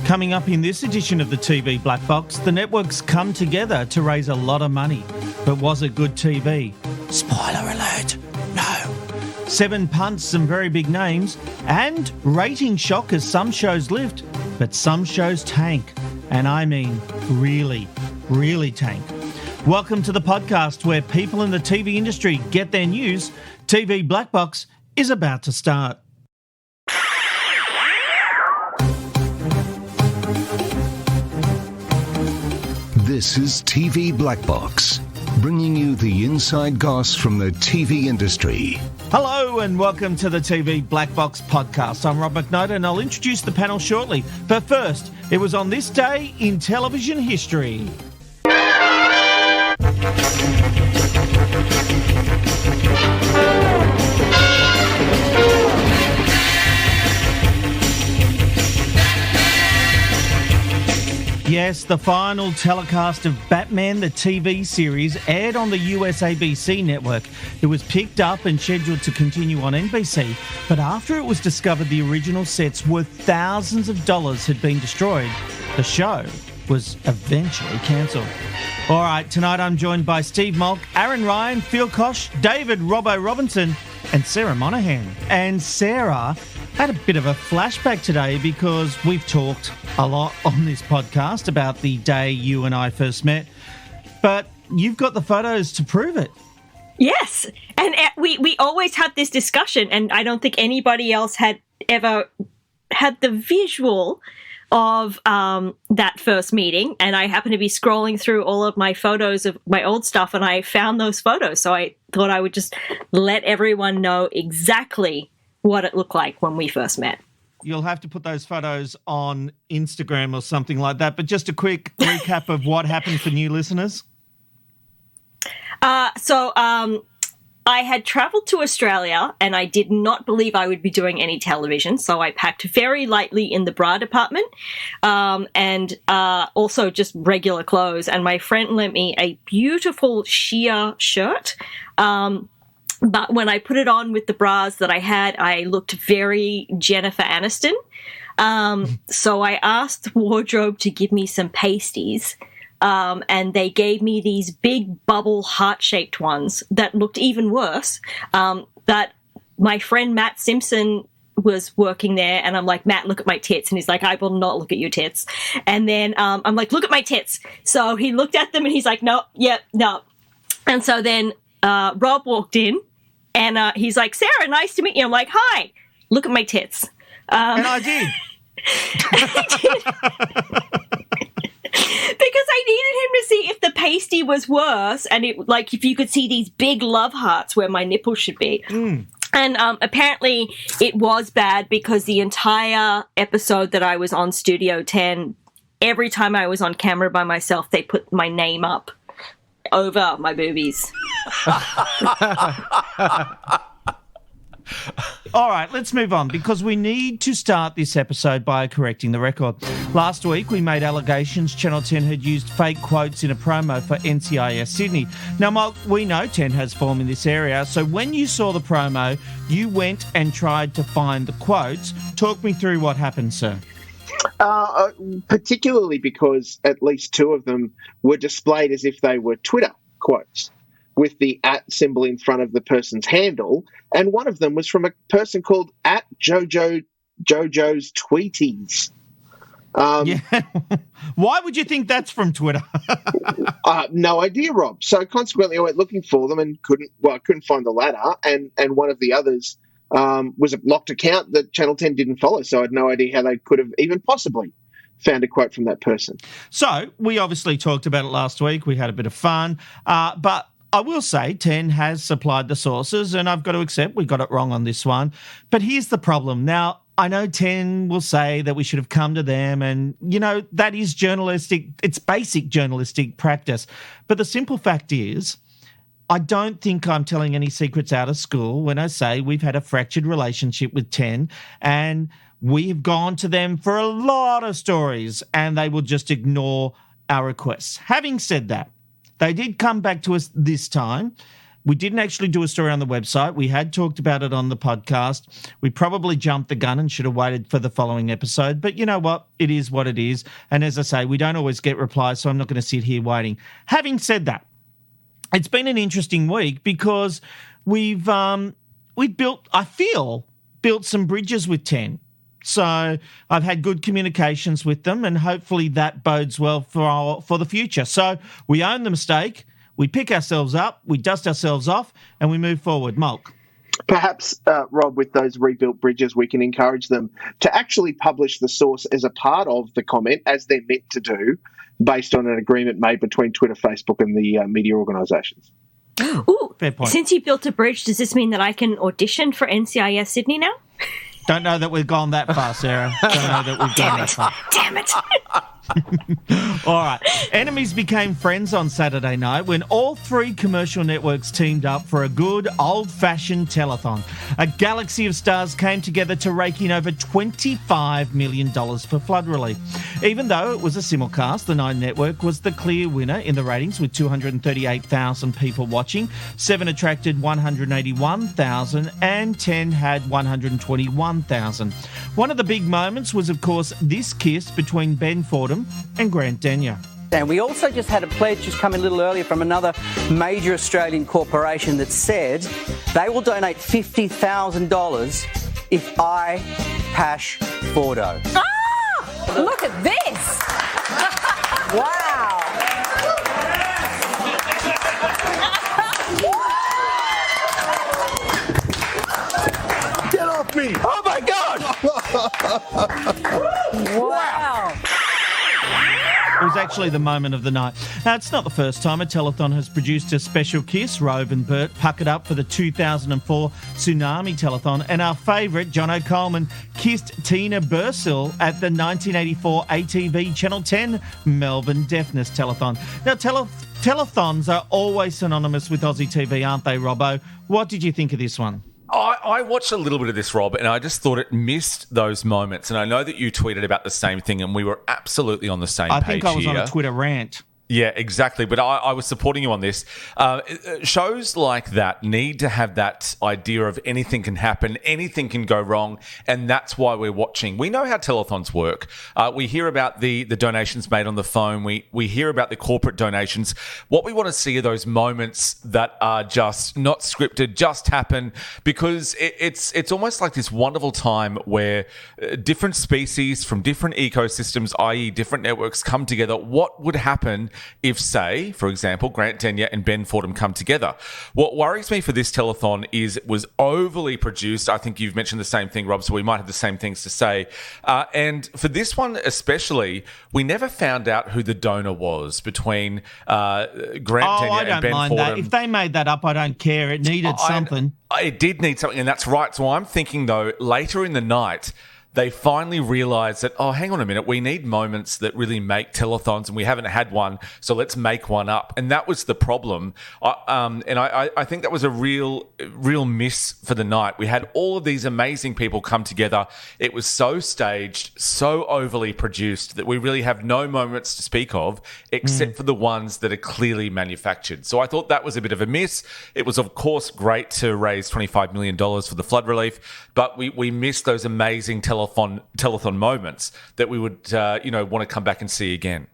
Coming up in this edition of the TV Black Box, the networks come together to raise a lot of money. But was it good TV? Spoiler alert, no. Seven punts some very big names, and rating shock as some shows lift, but some shows tank. And I mean really, really tank. Welcome to the podcast where people in the TV industry get their news. TV Black Box is about to start. This is TV Black Box, bringing you the inside goss from the TV industry. Hello and welcome to the TV Black Box podcast. I'm Rob McNoda and I'll introduce the panel shortly. But first, it was on this day in television history. Yes, the final telecast of Batman the TV series aired on the US ABC network. It was picked up and scheduled to continue on NBC, but after it was discovered the original sets worth thousands of dollars had been destroyed, the show was eventually cancelled. All right, tonight I'm joined by Steve Malk, Aaron Ryan, Phil Kosh, David Robbo Robinson and Sarah Monahan. And Sarah had a bit of a flashback today because we've talked a lot on this podcast about the day you and I first met, but you've got the photos to prove it. Yes, and we always had this discussion, and I don't think anybody else had ever had the visual of that first meeting, and I happened to be scrolling through all of my photos of my old stuff, and I found those photos, so I thought I would just let everyone know exactly what it looked like when we first met. You'll have to put those photos on Instagram or something like that, but just a quick recap of what happened for new listeners. So I had travelled to Australia and I did not believe I would be doing any television, so I packed very lightly in the bra department and also just regular clothes, and my friend lent me a beautiful sheer shirt. But when I put it on with the bras that I had, I looked very Jennifer Aniston. So I asked the wardrobe to give me some pasties, and they gave me these big bubble heart-shaped ones that looked even worse. But my friend Matt Simpson was working there, and I'm like, Matt, look at my tits. And he's like, I will not look at your tits. And then I'm like, look at my tits. So he looked at them and he's like, no, yep, no. And so then Rob walked in, and he's like, Sarah, nice to meet you. I'm like, hi, look at my tits. And I did. Because I needed him to see if the pasty was worse, and if you could see these big love hearts where my nipples should be. And apparently it was bad because the entire episode that I was on Studio 10, every time I was on camera by myself, they put my name up over my boobies. All right, let's move on because we need to start this episode by correcting the record. Last week, we made allegations Channel 10 had used fake quotes in a promo for NCIS Sydney. Now, Mark, we know 10 has form in this area, so when you saw the promo, you went and tried to find the quotes. Talk me through what happened, sir. Particularly because at least two of them were displayed as if they were Twitter quotes with the @ symbol in front of the person's handle, and one of them was from a person called @JoJo's Tweeties. Yeah. Why would you think that's from Twitter? No idea, Rob. So consequently, I went looking for them and couldn't find the latter, and one of the others was a locked account that Channel 10 didn't follow, so I had no idea how they could have even possibly found a quote from that person. So we obviously talked about it last week. We had a bit of fun, but I will say 10 has supplied the sources, and I've got to accept we got it wrong on this one. But here's the problem. Now, I know 10 will say that we should have come to them, and, you know, that is journalistic. It's basic journalistic practice. But the simple fact is, I don't think I'm telling any secrets out of school when I say we've had a fractured relationship with 10, and we've gone to them for a lot of stories, and they will just ignore our requests. Having said that, they did come back to us this time We didn't actually do a story on the website. We had talked about it on the podcast. We probably jumped the gun and should have waited for the following episode. But you know what? It is what it is. And as I say, we don't always get replies, so I'm not going to sit here waiting. Having said that, it's been an interesting week because we've built some bridges with 10. So I've had good communications with them, and hopefully that bodes well for the future. So we own the mistake, we pick ourselves up, we dust ourselves off, and we move forward. Mulk. Perhaps, Rob, with those rebuilt bridges, we can encourage them to actually publish the source as a part of the comment, as they're meant to do, based on an agreement made between Twitter, Facebook, and the media organisations. Ooh, fair point. Since you built a bridge, does this mean that I can audition for NCIS Sydney now? Don't know that we've gone that far, Sarah. Don't know that we've gone that far. Damn it. All right. Enemies became friends on Saturday night when all three commercial networks teamed up for a good old-fashioned telethon. A galaxy of stars came together to rake in over $25 million for flood relief. Even though it was a simulcast, the Nine Network was the clear winner in the ratings with 238,000 people watching. 7 attracted 181,000 and 10 had 121,000. One of the big moments was, of course, this kiss between Ben Fordham and Grant Denyer. And we also just had a pledge just come in a little earlier from another major Australian corporation that said they will donate $50,000 if I pash Fordo. Ah! Look at this! Wow! Get off me! Oh my God! Wow! It was actually the moment of the night. Now, it's not the first time a telethon has produced a special kiss. Rove and Bert puckered up for the 2004 Tsunami Telethon, and our favourite, Jono Coleman, kissed Tina Bursill at the 1984 ATV Channel 10 Melbourne Deafness Telethon. Now, telethons are always synonymous with Aussie TV, aren't they, Robbo? What did you think of this one? I watched a little bit of this, Rob, and I just thought it missed those moments. And I know that you tweeted about the same thing, and we were absolutely on the same page here. I think I was on a Twitter rant. Yeah, exactly. But I was supporting you on this. Shows like that need to have that idea of anything can happen, anything can go wrong, and that's why we're watching. We know how telethons work. We hear about the donations made on the phone. We hear about the corporate donations. What we want to see are those moments that are just not scripted, just happen, because it's almost like this wonderful time where different species from different ecosystems, i.e. different networks, come together. What would happen if, say, for example, Grant Denyer and Ben Fordham come together? What worries me for this telethon is it was overly produced. I think you've mentioned the same thing, Rob, so we might have the same things to say. And for this one especially, we never found out who the donor was between Grant Denyer and Ben Fordham. That. If they made that up, I don't care. It needed something. It did need something, and that's right. So I'm thinking, though, later in the night, they finally realised that, oh, hang on a minute, we need moments that really make telethons, and we haven't had one, so let's make one up. And that was the problem. I think that was a real miss for the night. We had all of these amazing people come together. It was so staged, so overly produced that we really have no moments to speak of except for the ones that are clearly manufactured. So I thought that was a bit of a miss. It was, of course, great to raise $25 million for the flood relief, but we missed those amazing telethon moments that we would want to come back and see again.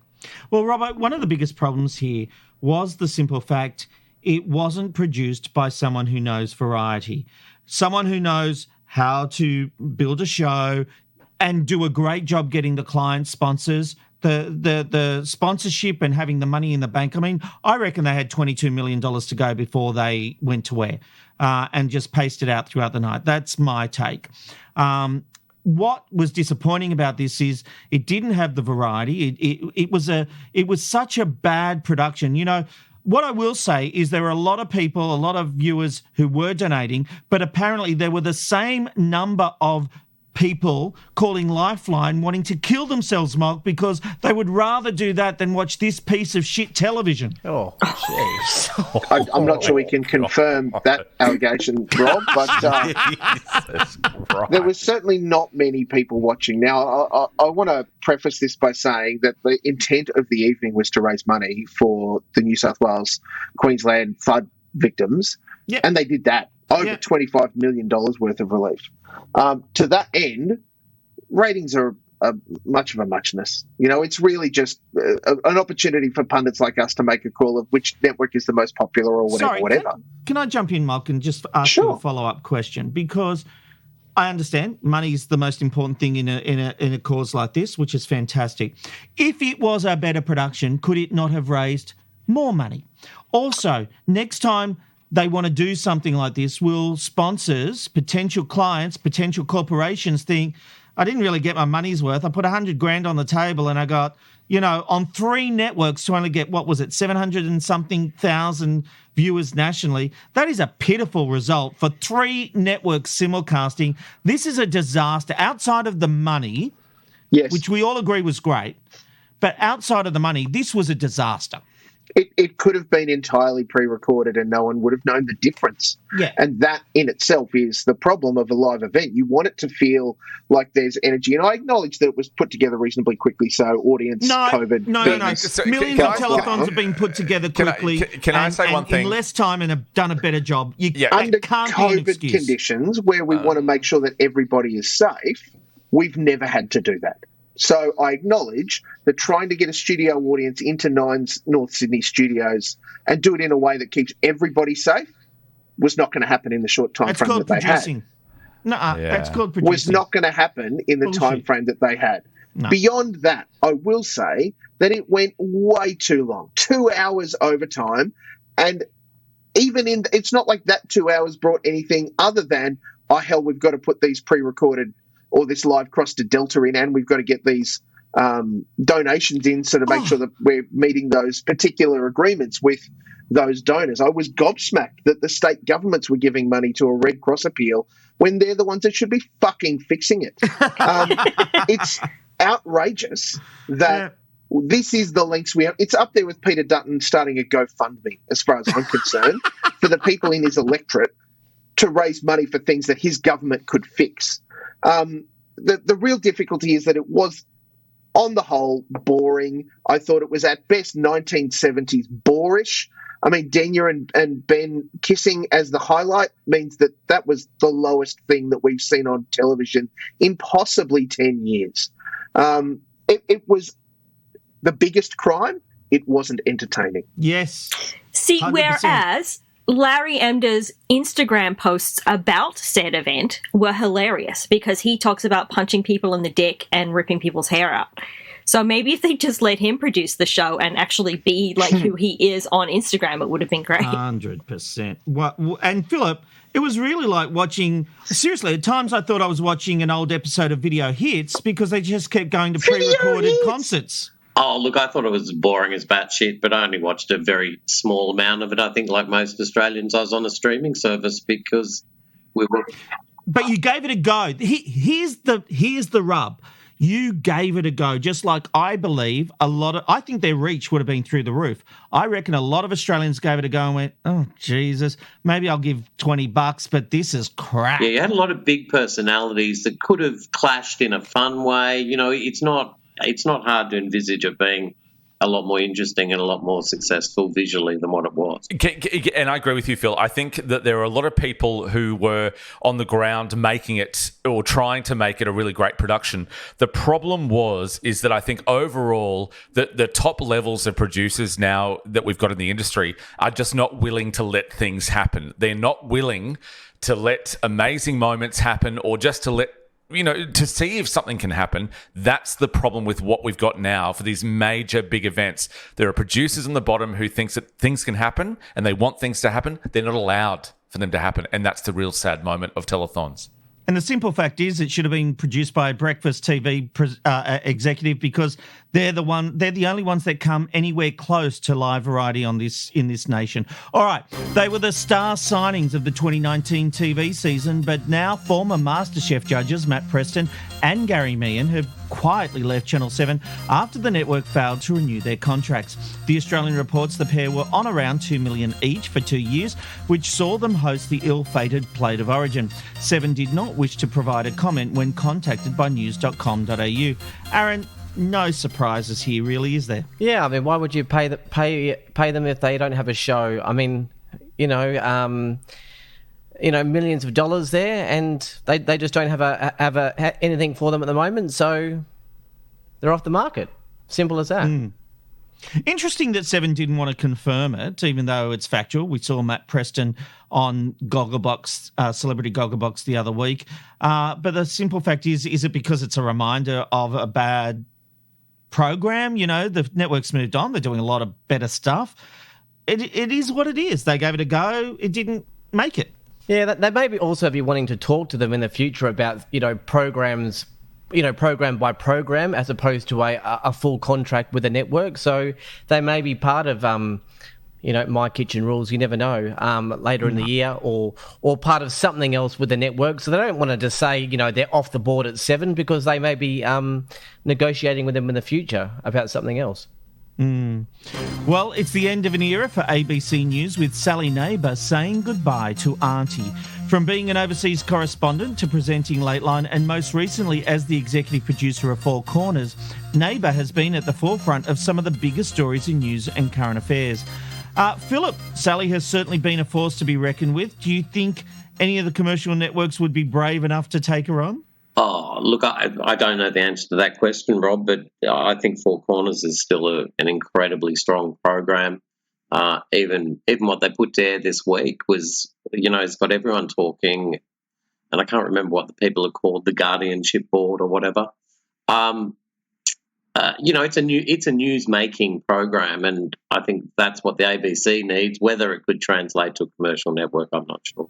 Well, Robert, one of the biggest problems here was the simple fact it wasn't produced by someone who knows variety, someone who knows how to build a show and do a great job getting the client sponsors, the sponsorship and having the money in the bank. I mean, I reckon they had $22 million to go before they went to air and just paced it out throughout the night. That's my take. What was disappointing about this is it didn't have the variety. It was such a bad production. You know, what I will say is there were a lot of people, a lot of viewers who were donating, but apparently there were the same number of people calling Lifeline wanting to kill themselves, Mark, because they would rather do that than watch this piece of shit television. Oh, jeez. I'm not sure we can confirm that allegation, Rob, but there was certainly not many people watching. Now, I want to preface this by saying that the intent of the evening was to raise money for the New South Wales Queensland flood victims, and they did that. Over $25 million worth of relief. To that end, ratings are much of a muchness. It's really just an opportunity for pundits like us to make a call of which network is the most popular or whatever. Can I jump in, Malk, and just ask you a follow-up question? Because I understand money is the most important thing in a cause like this, which is fantastic. If it was a better production, could it not have raised more money? Also, next time they want to do something like this, will sponsors, potential clients, potential corporations think, I didn't really get my money's worth. I put $100,000 on the table and I got, on 3 networks to only get, 700 and something thousand viewers nationally. That is a pitiful result for 3 networks simulcasting. This is a disaster outside of the money, which we all agree was great. But outside of the money, this was a disaster. It could have been entirely pre-recorded and no one would have known the difference. Yeah. And that in itself is the problem of a live event. You want it to feel like there's energy. And I acknowledge that it was put together reasonably quickly, so audience, COVID... No. Millions of telethons have been put together quickly. Can I say one thing? In less time and have done a better job. Under COVID conditions where we want to make sure that everybody is safe, we've never had to do that. So I acknowledge that trying to get a studio audience into Nine's North Sydney studios and do it in a way that keeps everybody safe was not going to happen in the short time frame that they had. That's called producing. Was not going to happen in the time frame that they had. No. Beyond that, I will say that it went way too long, 2 hours overtime, and even it's not like that 2 hours brought anything other than, we've got to put these pre-recorded or this live cross to Delta in, and we've got to get these donations in so to make sure that we're meeting those particular agreements with those donors. I was gobsmacked that the state governments were giving money to a Red Cross appeal when they're the ones that should be fucking fixing it. It's outrageous that this is the lengths we have. It's up there with Peter Dutton starting a GoFundMe, as far as I'm concerned, for the people in his electorate to raise money for things that his government could fix. The real difficulty is that it was, on the whole, boring. I thought it was at best 1970s boorish. I mean, Denya and Ben kissing as the highlight means that was the lowest thing that we've seen on television in possibly 10 years. It was the biggest crime. It wasn't entertaining. Yes. See, 100%. Whereas Larry Emder's Instagram posts about said event were hilarious because he talks about punching people in the dick and ripping people's hair out. So maybe if they just let him produce the show and actually be like who he is on Instagram, it would have been great. 100%. And Philip, it was really like watching, seriously, at times I thought I was watching an old episode of Video Hits because they just kept going to pre-recorded concerts. Oh, look, I thought it was as boring as batshit, but I only watched a very small amount of it. I think, like most Australians, I was on a streaming service because we were... But you gave it a go. Here's the rub. You gave it a go, just like I believe I think their reach would have been through the roof. I reckon a lot of Australians gave it a go and went, oh, Jesus, maybe I'll give $20, but this is crap. Yeah, you had a lot of big personalities that could have clashed in a fun way. You know, it's not hard to envisage it being a lot more interesting and a lot more successful visually than what it was. And I agree with you, Phil. I think that there are a lot of people who were on the ground making it or trying to make it a really great production. The problem is that I think overall the top levels of producers now that we've got in the industry are just not willing to let things happen. They're not willing to let amazing moments happen or just to let to see if something can happen. That's the problem with what we've got now for these major big events. There are producers on the bottom who think that things can happen and they want things to happen. They're not allowed for them to happen. And that's the real sad moment of telethons. And the simple fact is it should have been produced by a breakfast TV executive because they're the only ones that come anywhere close to live variety in this nation. All right, they were the star signings of the 2019 TV season, but now former MasterChef judges Matt Preston and Gary Meehan have quietly left Channel 7 after the network failed to renew their contracts. The Australian reports the pair were on around $2 million each for 2 years, which saw them host the ill-fated Plate of Origin. Seven did not wish to provide a comment when contacted by news.com.au. Aaron, no surprises here, really, is there? Yeah, I mean, why would you pay them if they don't have a show? I mean, millions of dollars there, and they just don't have anything for them at the moment, so they're off the market. Simple as that. Interesting that Seven didn't want to confirm it, even though it's factual. We saw Matt Preston on Gogglebox, Celebrity Gogglebox the other week. But the simple fact is it because it's a reminder of a bad program? The network's moved on. They're doing a lot of better stuff. It is what it is. They gave it a go. It didn't make it. Yeah, they may also be wanting to talk to them in the future about, programs, program by program, as opposed to a full contract with a network. So they may be part of, My Kitchen Rules, you never know, later in the year, or part of something else with the network. So they don't want to just say, they're off the board at Seven, because they may be negotiating with them in the future about something else. Well, it's the end of an era for ABC News, with Sally Neighbour saying goodbye to Auntie. From being an overseas correspondent to presenting Lateline, and most recently as the executive producer of Four Corners, Neighbour has been at the forefront of some of the biggest stories in news and current affairs. Philip, Sally has certainly been a force to be reckoned with. Do you think any of the commercial networks would be brave enough to take her on? Oh, look, I don't know the answer to that question, Rob, but I think Four Corners is still an incredibly strong program. Even what they put there this week was, it's got everyone talking, and I can't remember what the people are called, the Guardianship Board or whatever. It's a news-making program, and I think that's what the ABC needs. Whether it could translate to a commercial network, I'm not sure.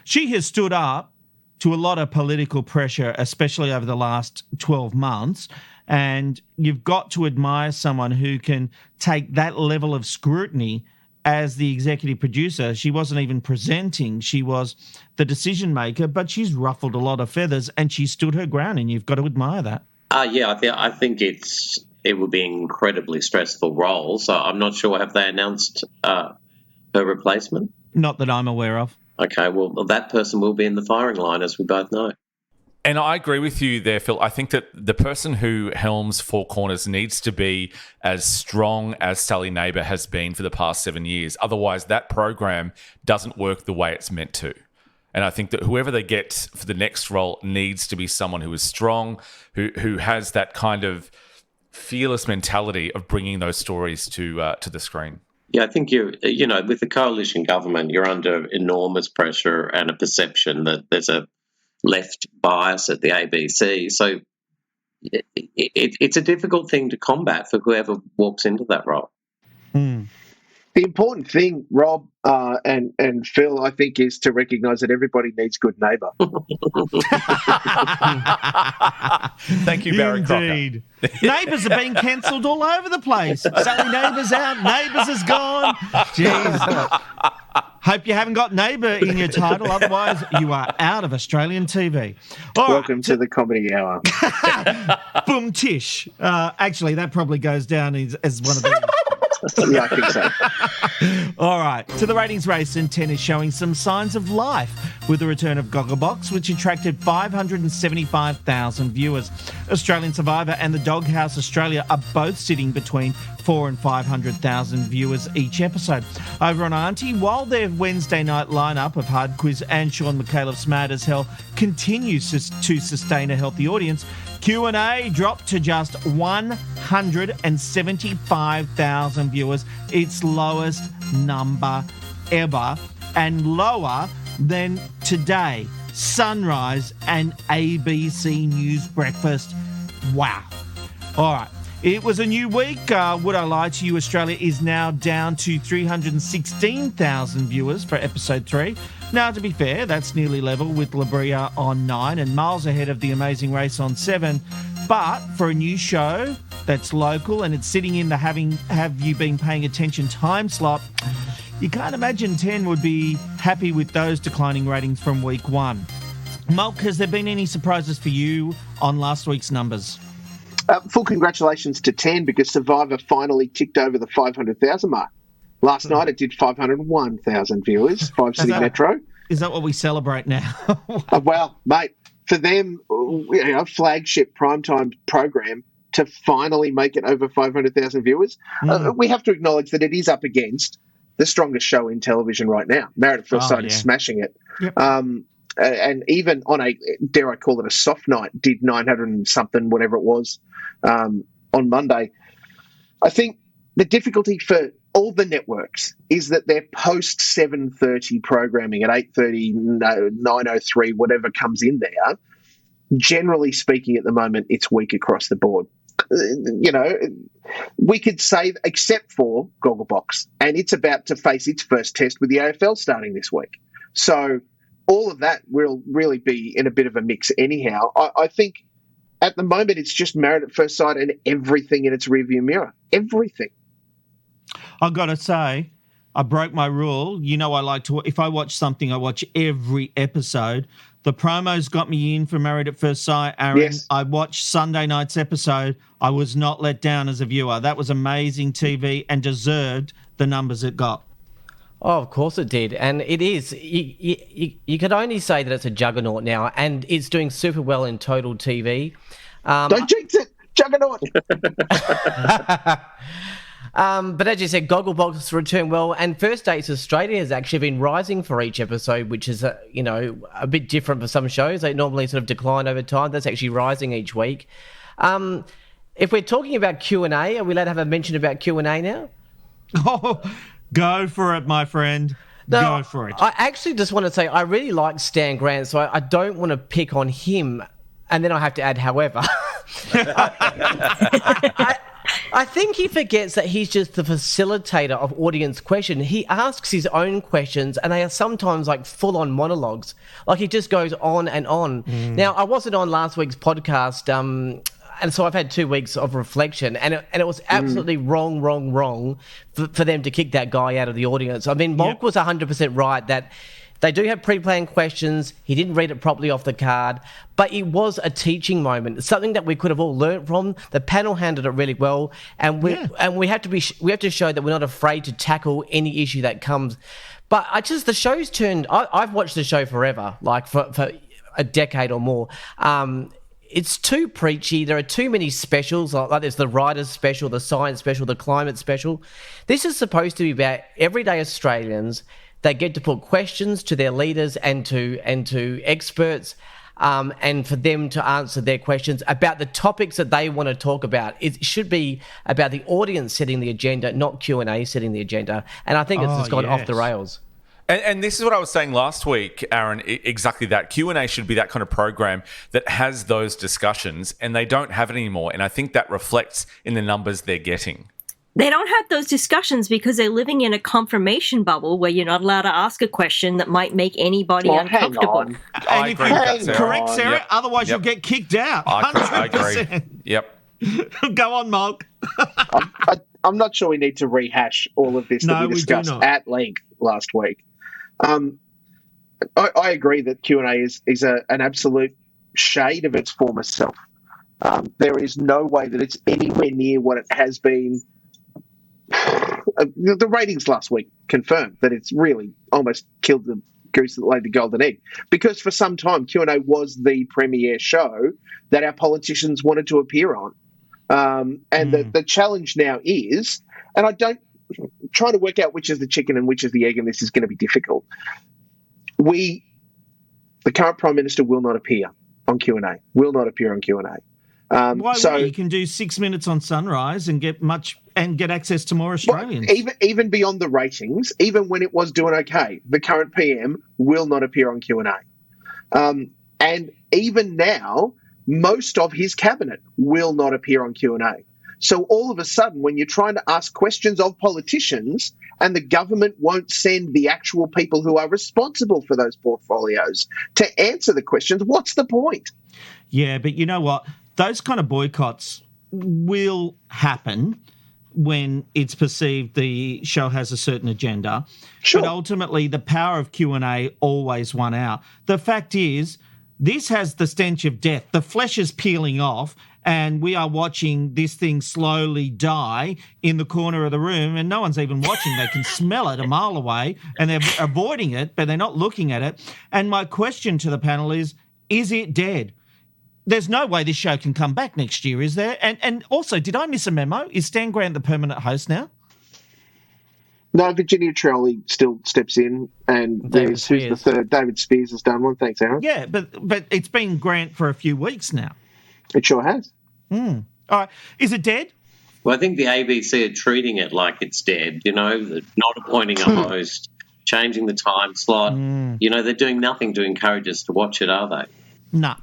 She has stood up to a lot of political pressure, especially over the last 12 months. And you've got to admire someone who can take that level of scrutiny as the executive producer. She wasn't even presenting. She was the decision maker, but she's ruffled a lot of feathers and she stood her ground, and you've got to admire that. I think it would be an incredibly stressful role. So I'm not sure, have they announced her replacement? Not that I'm aware of. Okay, well, that person will be in the firing line, as we both know. And I agree with you there, Phil. I think that the person who helms Four Corners needs to be as strong as Sally Neighbour has been for the past 7 years. Otherwise, that program doesn't work the way it's meant to. And I think that whoever they get for the next role needs to be someone who is strong, who has that kind of fearless mentality of bringing those stories to the screen. Yeah, I think with the coalition government, you're under enormous pressure and a perception that there's a left bias at the ABC. So it's a difficult thing to combat for whoever walks into that role. The important thing, Rob and Phil, I think, is to recognise that everybody needs good neighbour. Thank you, Barry Indeed. Neighbours are being cancelled all over the place. Sally Neighbour's out. Neighbours is gone. Jeez. Hope you haven't got Neighbour in your title. Otherwise, you are out of Australian TV. Welcome to the Comedy Hour. Boom tish. Actually, that probably goes down as one of the... Yeah, I think so. All right. To the ratings race, and 10 is showing some signs of life with the return of Gogglebox, which attracted 575,000 viewers. Australian Survivor and The Doghouse Australia are both sitting between 400,000 and 500,000 viewers each episode. Over on Auntie, while their Wednesday night lineup of Hard Quiz and Sean McCaleb's Smart as Hell continues to sustain a healthy audience, Q&A dropped to just 175,000 viewers, its lowest number ever, and lower than Today, Sunrise, and ABC News Breakfast. Wow. All right. It was a new week. Would I Lie to You Australia is now down to 316,000 viewers for episode 3. Now, to be fair, that's nearly level with La Brea on 9 and miles ahead of The Amazing Race on 7. But for a new show that's local and it's sitting in the have you been paying attention time slot, you can't imagine 10 would be happy with those declining ratings from week 1. Mulk, has there been any surprises for you on last week's numbers? Full congratulations to 10, because Survivor finally ticked over the 500,000 mark. Last night it did 501,000 viewers, 5 City Metro. Is that what we celebrate now? Well, mate, for them, flagship primetime program to finally make it over 500,000 viewers, we have to acknowledge that it is up against the strongest show in television right now. Married at First Sight is smashing it. Yep. And even on a, dare I call it a soft night, did 900 and something, whatever it was, on Monday. I think the difficulty for all the networks is that their post 7:30 programming at 8:30, 9:03, whatever comes in there, generally speaking at the moment, it's weak across the board. We could say, except for Gogglebox, and it's about to face its first test with the AFL starting this week. So all of that will really be in a bit of a mix anyhow. I think at the moment it's just Married at First Sight and everything in its rearview mirror. Everything. I've got to say, I broke my rule. I like to, if I watch something, I watch every episode. The promos got me in for Married at First Sight, Aaron. Yes. I watched Sunday night's episode. I was not let down as a viewer. That was amazing TV and deserved the numbers it got. Oh, of course it did. And it is. You could only say that it's a juggernaut now, and it's doing super well in total TV. Don't jinx it. Juggernaut. But as you said, Gogglebox returned well, and First Dates Australia has actually been rising for each episode, which is a bit different for some shows. They normally sort of decline over time. That's actually rising each week. If we're talking about Q&A, are we allowed to have a mention about Q&A now? Oh, go for it, my friend. No, go for it. I actually just want to say I really like Stan Grant, so I don't want to pick on him, and then I have to add however. I think he forgets that he's just the facilitator of audience question. He asks his own questions, and they are sometimes like full-on monologues. Like he just goes on and on. Now, I wasn't on last week's podcast, and so I've had 2 weeks of reflection, and it was absolutely wrong for them to kick that guy out of the audience. I mean, Monk was 100% right that they do have pre-planned questions. He didn't read it properly off the card, but it was a teaching moment, something that we could have all learnt from. The panel handled it really well, and we have to show that we're not afraid to tackle any issue that comes. But the show's turned. I've watched the show forever, like for a decade or more. It's too preachy. There are too many specials. Like there's the writers special, the science special, the climate special. This is supposed to be about everyday Australians. They get to put questions to their leaders and to experts, and for them to answer their questions about the topics that they want to talk about. It should be about the audience setting the agenda, not Q&A setting the agenda. And I think it's just gone off the rails. And this is what I was saying last week, Aaron, exactly that. Q&A should be that kind of program that has those discussions, and they don't have it anymore. And I think that reflects in the numbers they're getting. They don't have those discussions because they're living in a confirmation bubble where you're not allowed to ask a question that might make anybody uncomfortable. I agree with that, Sarah. Correct, Sarah. Yep. Otherwise, you'll get kicked out. I agree. Yep. Go on, Monk. I'm not sure we need to rehash all of this that we discussed at length last week. I agree that Q&A is an absolute shade of its former self. There is no way that it's anywhere near what it has been. The ratings last week confirmed that it's really almost killed the goose that laid the golden egg, because for some time Q&A was the premier show that our politicians wanted to appear on. The challenge now is, and I don't try to work out which is the chicken and which is the egg, and this is going to be difficult. The current Prime Minister will not appear on Q&A, Why wouldn't you can do 6 minutes on Sunrise and get access to more Australians? Well, even beyond the ratings, even when it was doing okay, the current PM will not appear on Q&A. And even now, most of his cabinet will not appear on Q&A. So all of a sudden, when you're trying to ask questions of politicians and the government won't send the actual people who are responsible for those portfolios to answer the questions, what's the point? Yeah, but you know what? Those kind of boycotts will happen when it's perceived the show has a certain agenda. Sure. But ultimately, the power of Q&A always won out. The fact is, this has the stench of death. The flesh is peeling off, and we are watching this thing slowly die in the corner of the room, and no one's even watching. They can smell it a mile away, and they're avoiding it, but they're not looking at it. And my question to the panel is it dead? There's no way this show can come back next year, is there? And also, did I miss a memo? Is Stan Grant the permanent host now? No, Virginia Trolley still steps in, and who's the third? David Spears has done one. Thanks, Aaron. Yeah, but it's been Grant for a few weeks now. It sure has. All right. Is it dead? Well, I think the ABC are treating it like it's dead, not appointing a host, changing the time slot. They're doing nothing to encourage us to watch it, are they? No.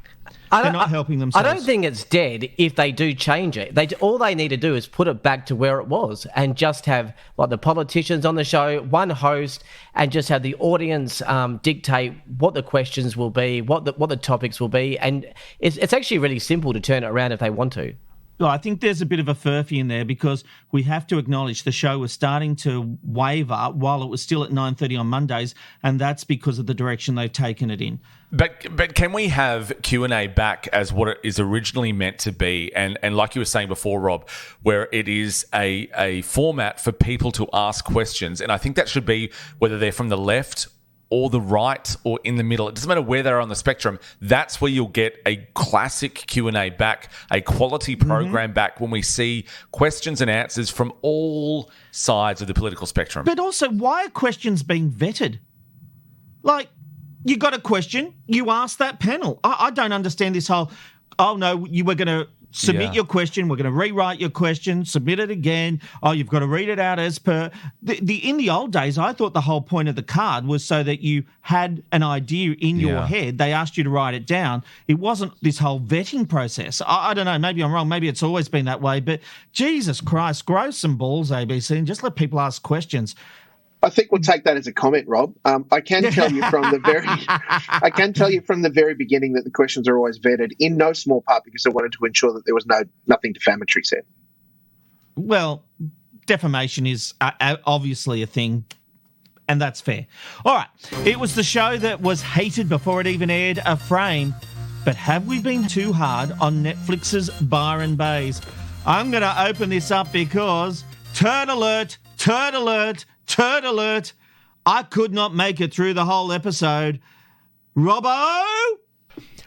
They're not helping themselves. I don't think it's dead if they do change it. All they need to do is put it back to where it was and just have the politicians on the show, one host, and just have the audience dictate what the questions will be, what the topics will be. And it's actually really simple to turn it around if they want to. Well, I think there's a bit of a furphy in there because we have to acknowledge the show was starting to waver while it was still at 9:30 on Mondays, and that's because of the direction they've taken it in. But can we have Q&A back as what it is originally meant to be? And like you were saying before, Rob, where it is a format for people to ask questions. And I think that should be whether they're from the left or the right or in the middle. It doesn't matter where they're on the spectrum. That's where you'll get a classic Q&A back, a quality program back when we see questions and answers from all sides of the political spectrum. But also, why are questions being vetted? Like, you got a question, you ask that panel. I don't understand this whole, you were going to submit your question, we're going to rewrite your question, submit it again. You've got to read it out as per. In the old days, I thought the whole point of the card was so that you had an idea in your head. They asked you to write it down. It wasn't this whole vetting process. I don't know, maybe I'm wrong. Maybe it's always been that way. But Jesus Christ, grow some balls, ABC, and just let people ask questions. I think we'll take that as a comment, Rob. I can tell you from the very beginning that the questions are always vetted, in no small part because I wanted to ensure that there was nothing defamatory said. Well, defamation is obviously a thing, and that's fair. All right, it was the show that was hated before it even aired a frame, but have we been too hard on Netflix's BYRON BAES? I'm going to open this up because turd alert, turd alert, turd alert. I could not make it through the whole episode. Robbo?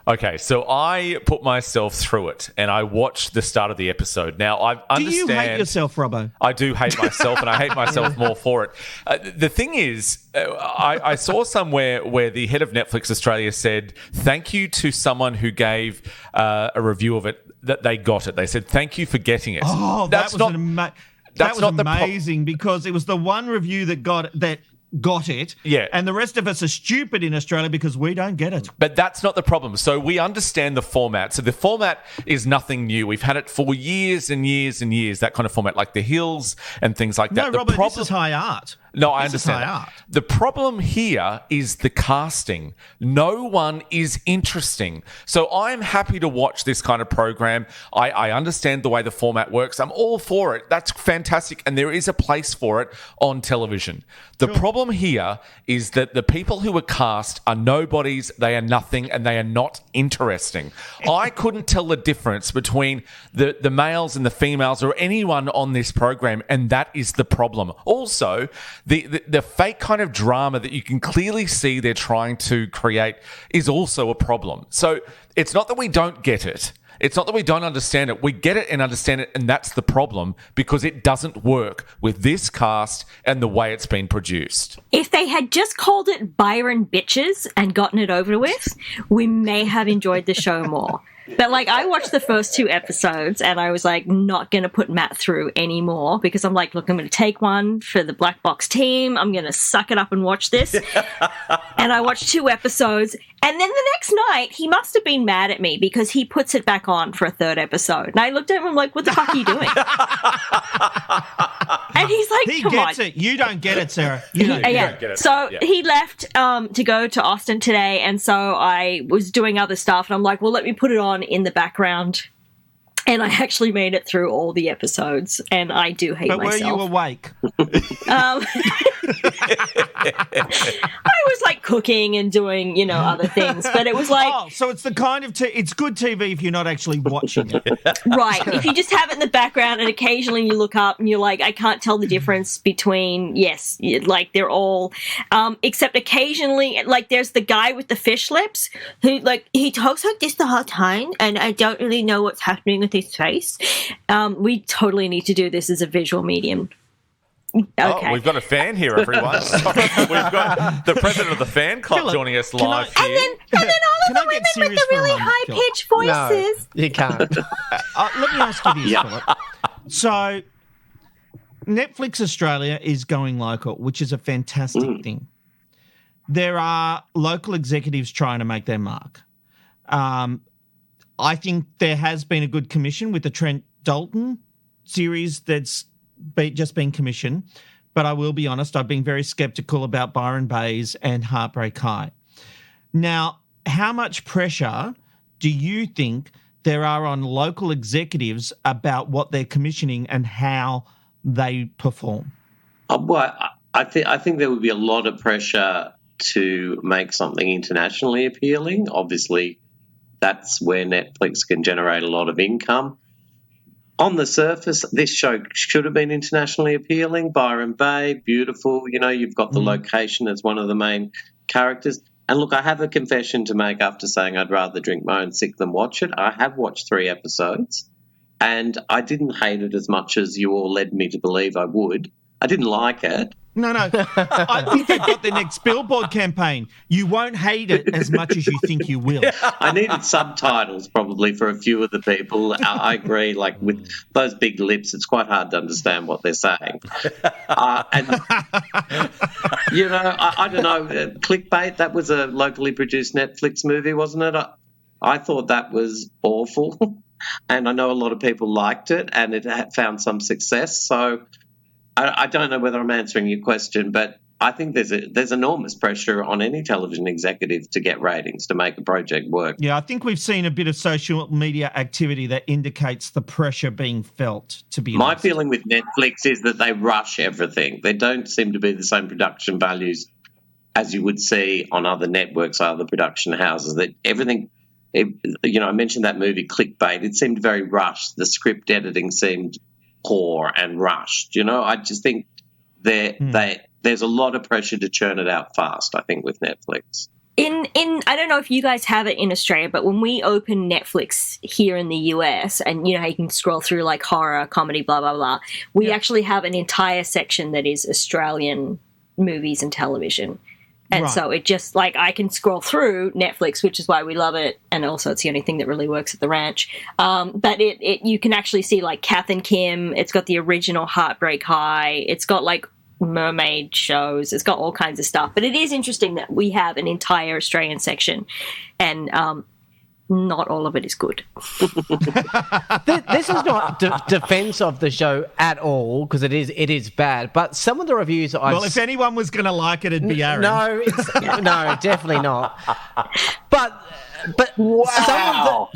Okay, so I put myself through it and I watched the start of the episode. Now, I understand... Do you hate yourself, Robbo? I do hate myself and I hate myself more for it. The thing is, I saw somewhere where the head of Netflix Australia said, thank you to someone who gave a review of it, that they got it. They said, thank you for getting it. Oh, that was amazing because it was the one review that got it. Yeah. And the rest of us are stupid in Australia because we don't get it. But that's not the problem. So we understand the format. So the format is nothing new. We've had it for years and years and years, that kind of format, like The Hills and things like that. No, Robert, this is high art. No, I understand that. The problem here is the casting. No one is interesting. So I'm happy to watch this kind of program. I understand the way the format works. I'm all for it. That's fantastic. And there is a place for it on television. The problem here is that the people who are cast are nobodies, they are nothing, and they are not interesting. I couldn't tell the difference between the males and the females or anyone on this program, and that is the problem. Also, the fake kind of drama that you can clearly see they're trying to create is also a problem. So it's not that we don't get it. It's not that we don't understand it. We get it and understand it, and that's the problem because it doesn't work with this cast and the way it's been produced. If they had just called it BYRON Bitches and gotten it over with, we may have enjoyed the show more. But, I watched the first 2 episodes and I was, not going to put Matt through anymore because I'm like, look, I'm going to take one for the Black Box team. I'm going to suck it up and watch this. And I watched 2 episodes. And then the next night, he must have been mad at me because he puts it back on for a 3rd episode. And I looked at him and I'm like, what the fuck are you doing? And he's like, he come gets on. it. You don't get it, Sarah. You don't get it. So he left to go to Austin today. And so I was doing other stuff. And I'm like, well, let me put it on in the background. And I actually made it through all the episodes, and I do hate myself. But were you awake? I was cooking and doing, other things, but it was so it's the kind of it's good TV if you're not actually watching it, right? If you just have it in the background and occasionally you look up and you're like, I can't tell the difference between they're all, except occasionally there's the guy with the fish lips who he talks like this the whole time, and I don't really know what's happening with his face. We totally need to do this as a visual medium. Okay. Oh, we've got a fan here, everyone. Sorry, we've got the president of the fan club joining us live here. And then all of the women with the really high-pitched voices. No, you can't. Let me ask you this, Philip. So, Netflix Australia is going local, which is a fantastic thing. There are local executives trying to make their mark. I think there has been a good commission with the Trent Dalton series that's just been commissioned. But I will be honest, I've been very sceptical about BYRON BAES and Heartbreak High. Now, how much pressure do you think there are on local executives about what they're commissioning and how they perform? Well, I think there would be a lot of pressure to make something internationally appealing. Obviously, that's where Netflix can generate a lot of income. On the surface, this show should have been internationally appealing. Byron Bay, beautiful. You know, you've got the location as one of the main characters. And look, I have a confession to make after saying I'd rather drink my own sick than watch it. I have watched 3 episodes, and I didn't hate it as much as you all led me to believe I would. I didn't like it. No. I think they've got the next billboard campaign. You won't hate it as much as you think you will. I needed subtitles probably for a few of the people. I agree, like with those big lips, it's quite hard to understand what they're saying. And, you know, I don't know, Clickbait, that was a locally produced Netflix movie, wasn't it? I thought that was awful. And I know a lot of people liked it and it had found some success. So I don't know whether I'm answering your question, but I think there's enormous pressure on any television executive to get ratings, to make a project work. Yeah, I think we've seen a bit of social media activity that indicates the pressure being felt, to be honest. My feeling with Netflix is that they rush everything. They don't seem to be the same production values as you would see on other networks, other production houses. That everything, I mentioned that movie Clickbait. It seemed very rushed. The script editing seemed poor and rushed. I just think there's a lot of pressure to churn it out fast, I think, with Netflix. In I don't know if you guys have it in Australia, but when we open Netflix here in the US, and you can scroll through like horror, comedy, blah, blah, blah, we actually have an entire section that is Australian movies and television. And so it just, like, I can scroll through Netflix, which is why we love it, and also it's the only thing that really works at the ranch. But you can actually see, like, Kath and Kim. It's got the original Heartbreak High. It's got, like, mermaid shows. It's got all kinds of stuff. But it is interesting that we have an entire Australian section, and not all of it is good. This is not defense of the show at all, because it is bad. But some of the reviews if anyone was going to like it, it'd be Aaron. No, definitely not. But wow.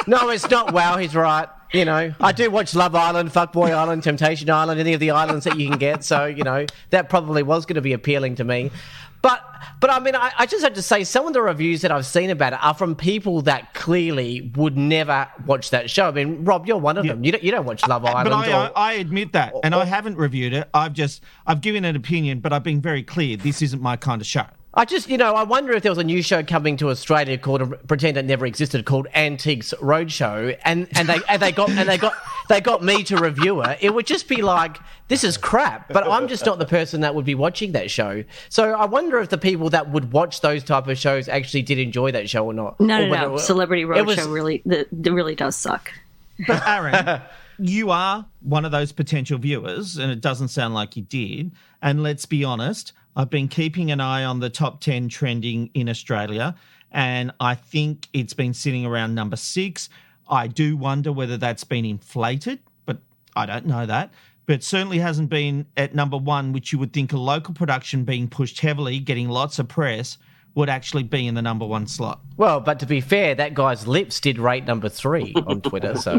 No, it's not. Wow, he's right. I do watch Love Island, Fuckboy Island, Temptation Island, any of the islands that you can get. So that probably was going to be appealing to me. But I mean, I just have to say, some of the reviews that I've seen about it are from people that clearly would never watch that show. I mean, Rob, you're one of them. You don't watch Love Island. But I admit that, and I haven't reviewed it. I've given an opinion, but I've been very clear. This isn't my kind of show. I just, I wonder if there was a new show coming to Australia called, pretend it never existed, called Antiques Roadshow, and they got me to review it. It would just be like, this is crap. But I'm just not the person that would be watching that show. So I wonder if the people that would watch those type of shows actually did enjoy that show or not. No. Celebrity Roadshow really does suck. But Aaron, you are one of those potential viewers, and it doesn't sound like you did. And let's be honest, I've been keeping an eye on the top 10 trending in Australia, and I think it's been sitting around number 6. I do wonder whether that's been inflated, but I don't know that. But it certainly hasn't been at number 1, which you would think a local production being pushed heavily, getting lots of press, would actually be in the number 1 slot. Well, but to be fair, that guy's lips did rate number 3 on Twitter. So,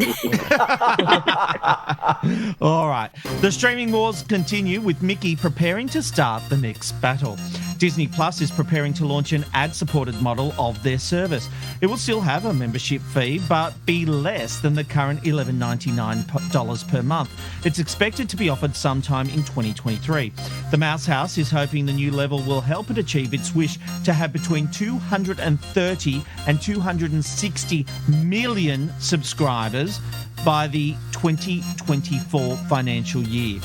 All right. The streaming wars continue, with Mickey preparing to start the next battle. Disney Plus is preparing to launch an ad-supported model of their service. It will still have a membership fee, but be less than the current $11.99 per month. It's expected to be offered sometime in 2023. The Mouse House is hoping the new level will help it achieve its wish to have between 230 and 260 million subscribers by the 2024 financial year.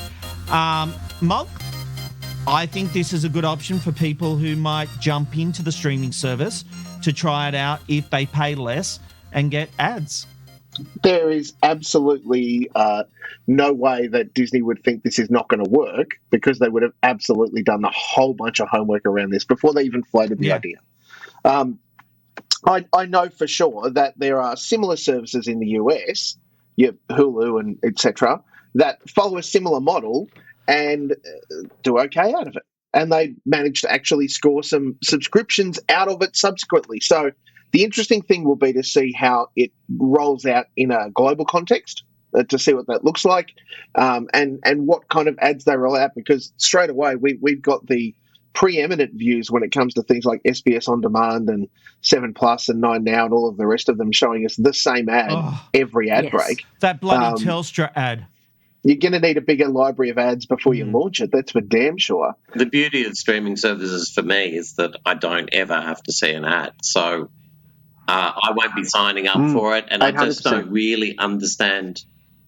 Mog, I think this is a good option for people who might jump into the streaming service to try it out if they pay less and get ads. There is absolutely no way that Disney would think this is not going to work, because they would have absolutely done a whole bunch of homework around this before they even floated the idea. I know for sure that there are similar services in the US, Hulu and etc., that follow a similar model and do okay out of it. And they managed to actually score some subscriptions out of it subsequently. So the interesting thing will be to see how it rolls out in a global context, to see what that looks like, and what kind of ads they roll out, because straight away we've got the preeminent views when it comes to things like SBS On Demand and 7 Plus and 9 Now and all of the rest of them showing us the same ad every ad break. That bloody Telstra ad. You're going to need a bigger library of ads before you launch it. That's for damn sure. The beauty of streaming services for me is that I don't ever have to see an ad. So I won't be signing up for it, and 800%. I just don't really understand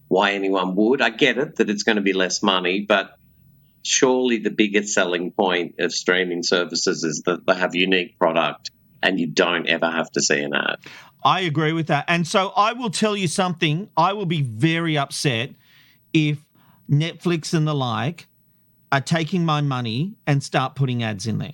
why anyone would. I get it that it's going to be less money, but surely the biggest selling point of streaming services is that they have unique product and you don't ever have to see an ad. I agree with that. And so I will tell you something. I will be very upset if Netflix and the like are taking my money and start putting ads in there.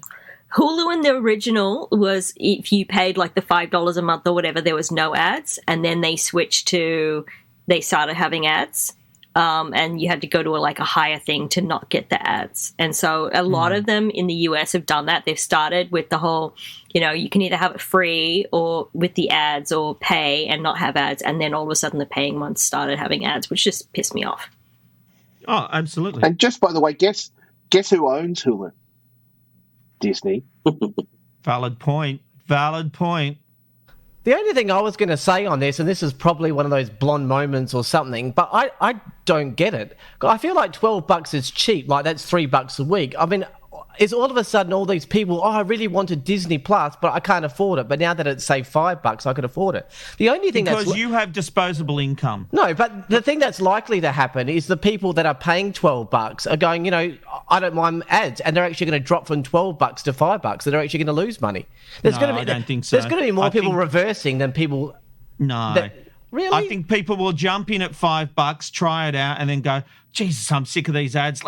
Hulu in the original was if you paid like the $5 a month or whatever, there was no ads. And then they switched to, they started having ads. And you had to go to a higher thing to not get the ads. And so a lot of them in the US have done that. They've started with the whole, you can either have it free or with the ads, or pay and not have ads. And then all of a sudden the paying ones started having ads, which just pissed me off. Oh, absolutely. And just by the way, guess who owns Hulu? Disney. Valid point. The only thing I was going to say on this, and this is probably one of those blonde moments or something, but I don't get it. I feel like $12 is cheap. Like, that's $3 a week. I mean, is all of a sudden all these people, I really wanted Disney Plus, but I can't afford it. But now that it's, say, $5, I could afford it. The only thing because you have disposable income. No, but the thing that's likely to happen is the people that are paying $12 are going, I don't mind ads, and they're actually going to drop from $12 to $5. So they're actually going to lose money. I don't think so. There's going to be more people reversing than people. No. Really? I think people will jump in at $5, try it out, and then go, Jesus, I'm sick of these ads.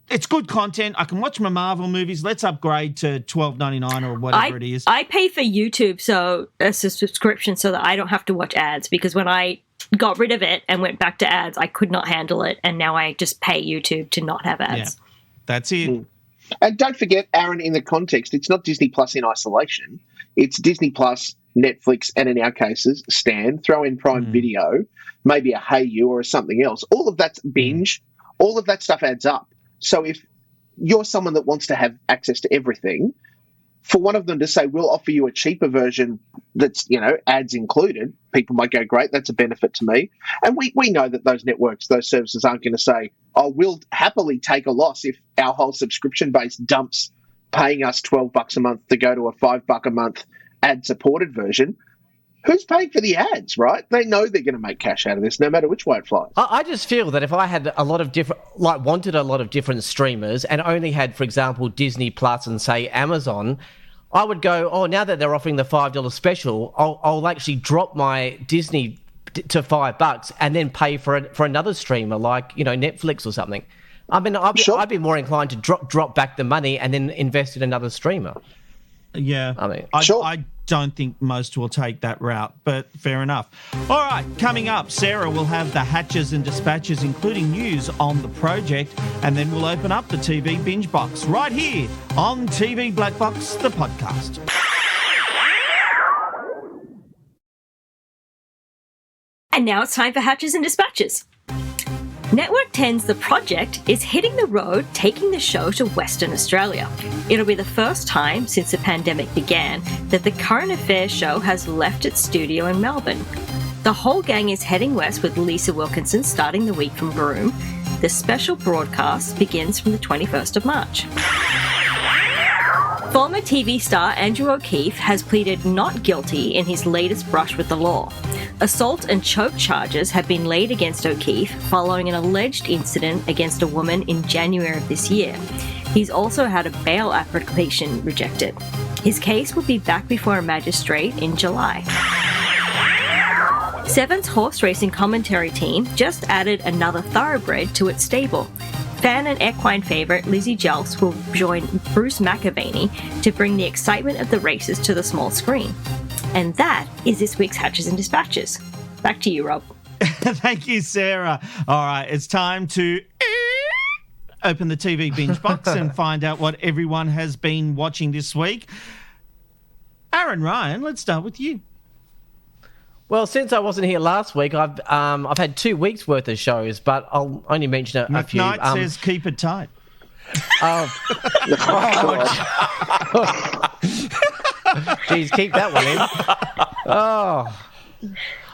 It's good content. I can watch my Marvel movies. Let's upgrade to $12.99 or whatever it is. I pay for YouTube, so as a subscription, so that I don't have to watch ads, because when I got rid of it and went back to ads, I could not handle it, and now I just pay YouTube to not have ads. Yeah, that's it. And don't forget, Aaron, in the context, it's not Disney Plus in isolation. It's Disney Plus, Netflix, and in our cases, Stan, throw in Prime Video, maybe a Hey You or something else. All of that's binge. All of that stuff adds up. So if you're someone that wants to have access to everything, for one of them to say, we'll offer you a cheaper version that's, ads included, people might go, great, that's a benefit to me. And we know that those networks, those services aren't going to say, we'll happily take a loss if our whole subscription base dumps paying us $12 a month to go to a $5 a month ad-supported version. Who's paying for the ads, right? They know they're going to make cash out of this, no matter which way it flies. I just feel that if I had a lot of different, wanted a lot of different streamers and only had, for example, Disney Plus and, say, Amazon, I would go, now that they're offering the $5 special, I'll actually drop my Disney to $5 and then pay for another streamer like, Netflix or something. I mean, I'd be more inclined to drop back the money and then invest in another streamer. Yeah. I don't think most will take that route, but fair enough. All right, coming up, Sarah will have the hatches and dispatches, including news on the project, and then we'll open up the TV binge box right here on TV Black Box, the podcast. And now it's time for hatches and dispatches. Network 10's The Project is hitting the road, taking the show to Western Australia. It'll be the first time since the pandemic began that the current affairs show has left its studio in Melbourne. The whole gang is heading west with Lisa Wilkinson starting the week from Broome. The special broadcast begins from the 21st of March. Former TV star Andrew O'Keefe has pleaded not guilty in his latest brush with the law. Assault and choke charges have been laid against O'Keefe following an alleged incident against a woman in January of this year. He's also had a bail application rejected. His case will be back before a magistrate in July. Seven's horse racing commentary team just added another thoroughbred to its stable. Fan and equine favourite Lizzie Jelks will join Bruce McAvaney to bring the excitement of the races to the small screen. And that is this week's Hatches and Dispatches. Back to you, Rob. Thank you, Sarah. All right, it's time to open the TV binge box and find out what everyone has been watching this week. Aaron Ryan, let's start with you. Well, since I wasn't here last week, I've had 2 weeks worth of shows, but I'll only mention a few. McKnight says keep it tight. Oh, geez, keep that one in. Oh,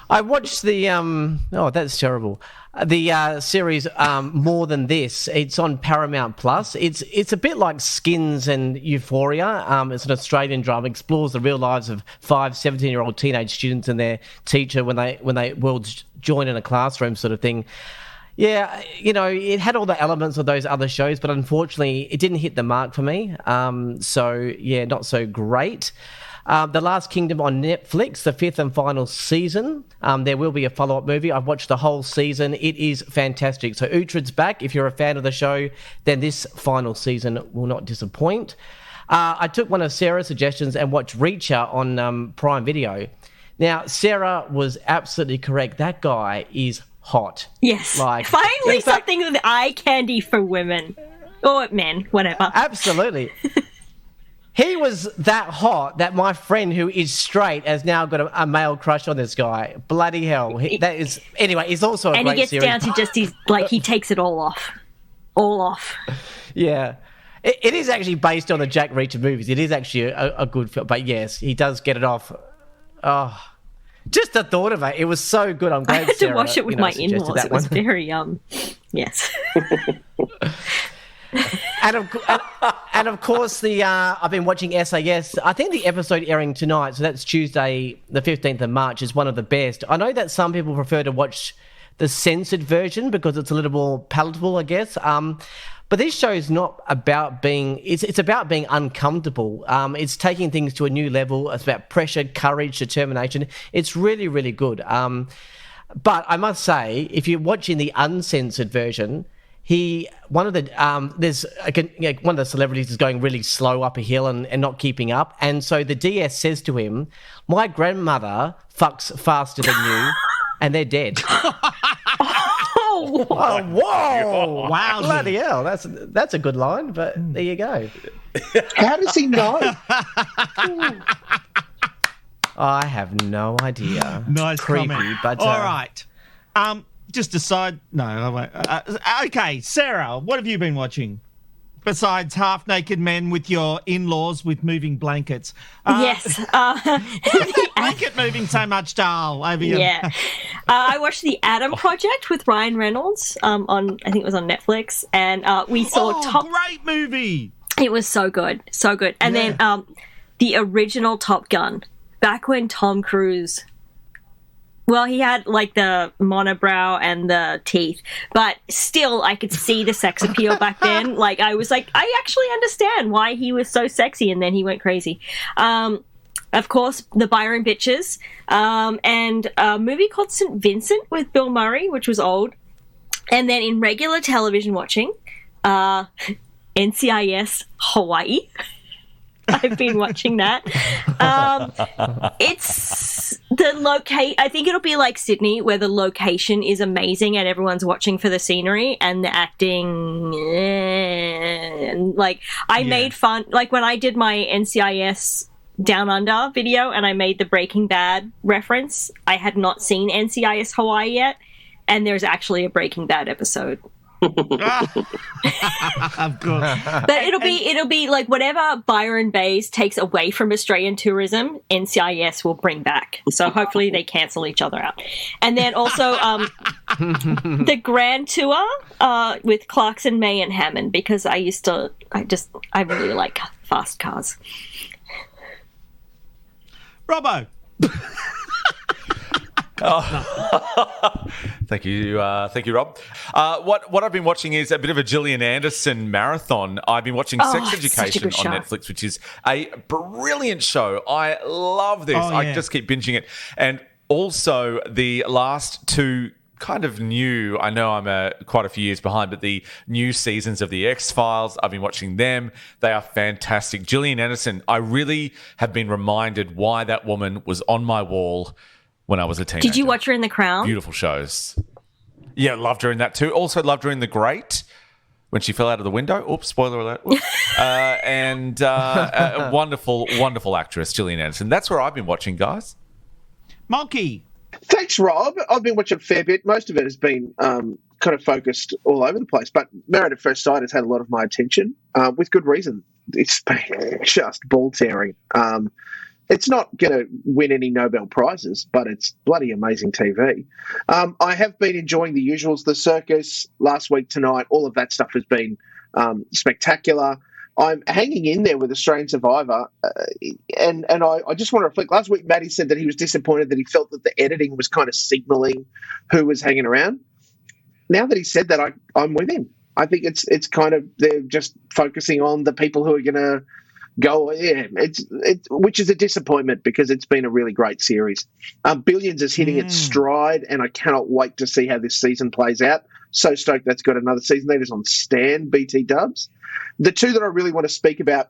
I watched the oh, that's terrible. The series More Than This. It's on Paramount Plus. It's a bit like Skins and Euphoria. It's an Australian drama. Explores the real lives of 5 17-year-old teenage students and their teacher when they will join in a classroom sort of thing. Yeah, you know, it had all the elements of those other shows, but unfortunately it didn't hit the mark for me. So, yeah, not so great. The Last Kingdom on Netflix, the 5th and final season. There will be a follow-up movie. I've watched the whole season. It is fantastic. So Uhtred's back. If you're a fan of the show, then this final season will not disappoint. I took one of Sarah's suggestions and watched Reacher on Prime Video. Now, Sarah was absolutely correct. That guy is hot. Yes. Finally something with eye candy for women. Or men, whatever. Absolutely. He was that hot that my friend who is straight has now got a male crush on this guy. Bloody hell. Anyway, he's also a great series. And he gets down to just he takes it all off. All off. Yeah. It is actually based on the Jack Reacher movies. It is actually a good film. But yes, he does get it off. Oh, just the thought of it. It was so good. I'm glad I had Sarah, to watch it with my in-laws. It was very, yes. And of course, I've been watching SAS. I think the episode airing tonight, so that's Tuesday, the 15th of March, is one of the best. I know that some people prefer to watch the censored version because it's a little more palatable, I guess. But this show is not about being... It's about being uncomfortable. It's taking things to a new level. It's about pressure, courage, determination. It's really, really good. But I must say, if you're watching the uncensored version... one of the celebrities is going really slow up a hill and not keeping up, and so the DS says to him, "My grandmother fucks faster than you," and they're dead. Oh, whoa! Wow! Bloody hell! That's a good line, but there you go. How does he know? I have no idea. Nice Creepy, comment. but all right. Just a side... No, I won't. Okay, Sarah, what have you been watching? Besides half-naked men with your in-laws with moving blankets. Yes. Blanket moving so much, doll. Over you. Yeah. I watched The Adam Project with Ryan Reynolds I think it was on Netflix. And we saw... great movie! It was so good. So good. And then the original Top Gun. Back when Tom Cruise... Well, he had like the monobrow and the teeth, but still I could see the sex appeal back then. Like I was like, I actually understand why he was so sexy, and then he went crazy. Of course, the Byron Bitches, and a movie called St. Vincent with Bill Murray, which was old. And then in regular television watching, NCIS Hawaii. I've been watching that. It's the location. I think it'll be like Sydney, where the location is amazing and everyone's watching for the scenery and the acting. Made fun. Like when I did my NCIS Down Under video and I made the Breaking Bad reference, I had not seen NCIS Hawaii yet, and there's actually a Breaking Bad episode. Of course. But it'll be like whatever Byron Baes takes away from Australian tourism, NCIS will bring back. So hopefully they cancel each other out. And then also the Grand Tour with Clarkson, May and Hammond, because I really like fast cars. Robbo. Thank you, Rob. What I've been watching is a bit of a Gillian Anderson marathon. I've been watching Sex Education on Netflix, which is a brilliant show. I love this. I just keep binging it, and also the last two. Kind of new. I know I'm quite a few years behind, but the new seasons of the X-Files, I've been watching them. They are fantastic. Gillian Anderson, I really have been reminded why that woman was on my wall when I was a teenager. Did you watch her in The Crown? Beautiful shows. Yeah, loved her in that too. Also loved her in The Great when she fell out of the window. Oops, spoiler alert. And a wonderful, wonderful actress, Gillian Anderson. That's where I've been watching, guys. Monkey. Thanks, Rob. I've been watching a fair bit. Most of it has been kind of focused all over the place, but Married at First Sight has had a lot of my attention, with good reason. It's been just ball-tearing. It's not going to win any Nobel Prizes, but it's bloody amazing TV. I have been enjoying the usuals, The Circus, Last Week Tonight. All of that stuff has been spectacular. I'm hanging in there with Australian Survivor, and I just want to reflect. Last week, Matty said that he was disappointed that he felt that the editing was kind of signalling who was hanging around. Now that he said that, I'm with him. I think it's kind of they're just focusing on the people who are going to go. Yeah, it's which is a disappointment because it's been a really great series. Billions is hitting its stride, and I cannot wait to see how this season plays out. So stoked that's got another season. That is on Stan, BT Dubs. The two that I really want to speak about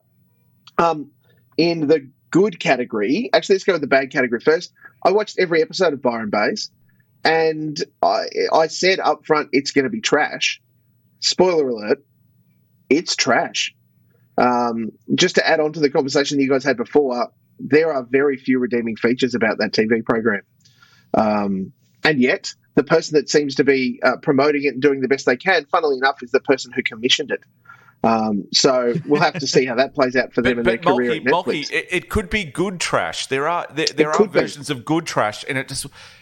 in the good category, actually, let's go with the bad category first. I watched every episode of BYRON BAES, and I said up front it's going to be trash. Spoiler alert, it's trash. Just to add on to the conversation you guys had before, there are very few redeeming features about that TV program. And yet, the person that seems to be promoting it and doing the best they can, funnily enough, is the person who commissioned it. So we'll have to see how that plays out for them in their career at Netflix. It could be good trash. There are versions of good trash, and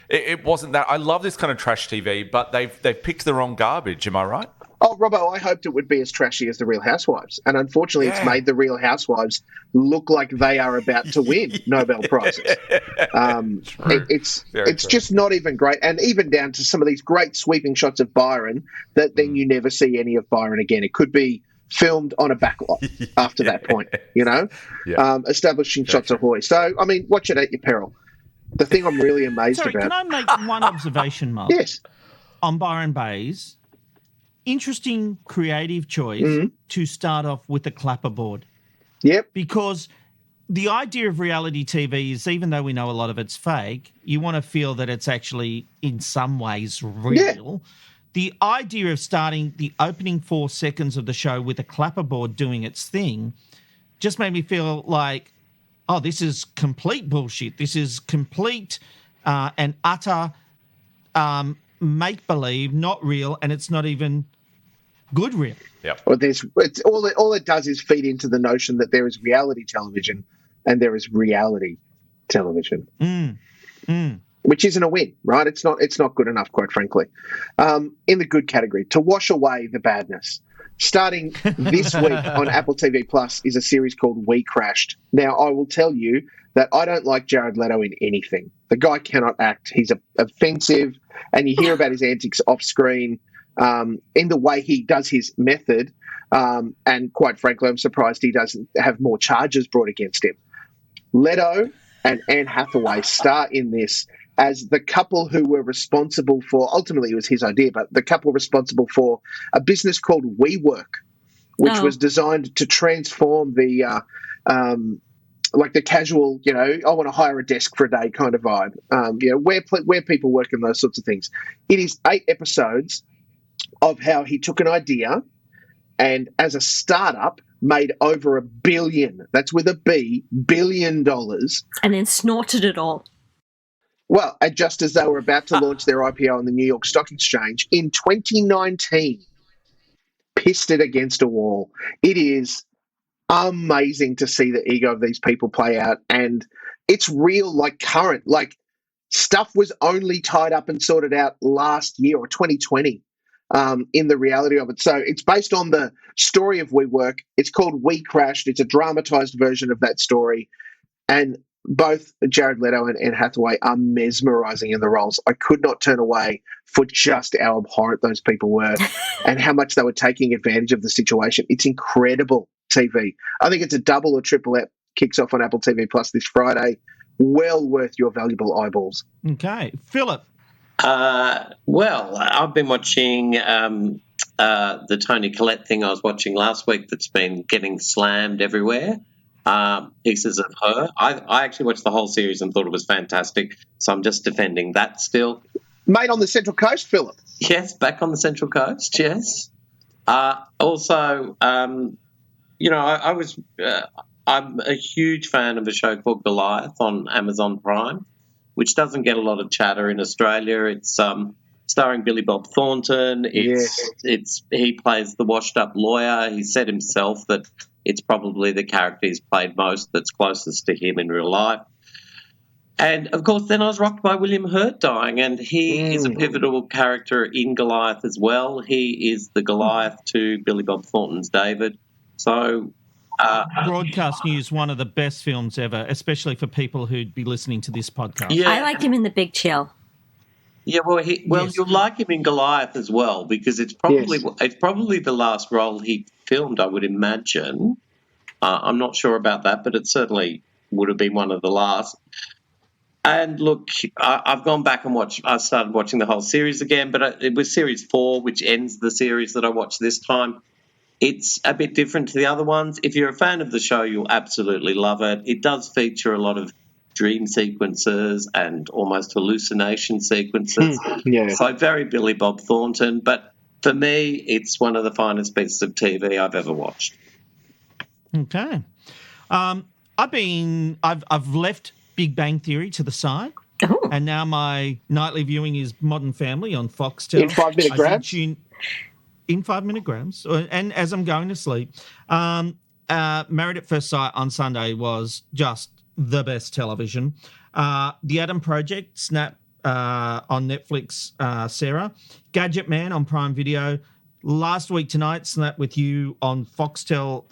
it wasn't that. I love this kind of trash TV, but they've picked the wrong garbage. Am I right? Oh, Robbo, I hoped it would be as trashy as The Real Housewives. And unfortunately, it's made The Real Housewives look like they are about to win Nobel Prizes. It's just not even great. And even down to some of these great sweeping shots of Byron that then you never see any of Byron again. It could be filmed on a backlot after that point, establishing shots ahoy. So, I mean, watch it at your peril. The thing I'm really amazed about... Can I make one observation, Mark? Yes. On BYRON BAES... Interesting creative choice to start off with the clapperboard. Yep. Because the idea of reality TV is, even though we know a lot of it's fake, you want to feel that it's actually in some ways real. Yeah. The idea of starting the opening 4 seconds of the show with a clapperboard doing its thing just made me feel like, oh, this is complete bullshit. This is complete and utter make-believe, not real, and it's not even... good real. Yep. Well, all it does is feed into the notion that there is reality television and there is reality television, which isn't a win, right? It's not good enough, quite frankly. In the good category, to wash away the badness. Starting this week on Apple TV Plus is a series called We Crashed. Now, I will tell you that I don't like Jared Leto in anything. The guy cannot act. He's offensive, and you hear about his antics off screen. In the way he does his method, and quite frankly, I'm surprised he doesn't have more charges brought against him. Leto and Anne Hathaway star in this as the couple who were responsible for, ultimately it was his idea, but the couple responsible for a business called WeWork, which was designed to transform the, like the casual, I want to hire a desk for a day kind of vibe, where people work and those sorts of things. It is 8 episodes of how he took an idea and as a startup made over $1 billion, that's with a B, $1 billion. And then snorted it all. Well, just as they were about to launch their IPO on the New York Stock Exchange in 2019, pissed it against a wall. It is amazing to see the ego of these people play out, and it's real, like current, like stuff was only tied up and sorted out last year or 2020. In the reality of it. So it's based on the story of WeWork. It's called We Crashed. It's a dramatized version of that story. And both Jared Leto and Anne Hathaway are mesmerising in the roles. I could not turn away for just how abhorrent those people were and how much they were taking advantage of the situation. It's incredible TV. I think it's a double or triple app. Kicks off on Apple TV Plus this Friday. Well worth your valuable eyeballs. Okay. Philip. Well, I've been watching the Toni Collette thing I was watching last week that's been getting slammed everywhere. Pieces of Her. I actually watched the whole series and thought it was fantastic, so I'm just defending that still. Made on the Central Coast, Philip. Yes, back on the Central Coast, yes. Also, I'm a huge fan of a show called Goliath on Amazon Prime, which doesn't get a lot of chatter in Australia. It's starring Billy Bob Thornton. He plays the washed-up lawyer. He said himself that it's probably the character he's played most that's closest to him in real life. And, of course, then I was rocked by William Hurt dying, and he is a pivotal character in Goliath as well. He is the Goliath to Billy Bob Thornton's David. So... Broadcast News, one of the best films ever, especially for people who'd be listening to this podcast. Yeah. I liked him in The Big Chill. Yeah, well, you'll like him in Goliath as well because it's probably the last role he filmed, I would imagine. I'm not sure about that, but it certainly would have been one of the last. And look, I've gone back and I started watching the whole series again, but it was series 4, which ends the series that I watched this time. It's a bit different to the other ones. If you're a fan of the show, you'll absolutely love it. It does feature a lot of dream sequences and almost hallucination sequences. So very Billy Bob Thornton. But for me, it's one of the finest pieces of TV I've ever watched. Okay. I've left Big Bang Theory to the side. Oh. And now my nightly viewing is Modern Family on Foxtel. In 5-minute grabs? In 5-minute grabs. And as I'm going to sleep. Married at First Sight on Sunday was just the best television. The Adam Project, Snap on Netflix, Sarah. Gadget Man on Prime Video. Last week tonight, Snap with You on Foxtel,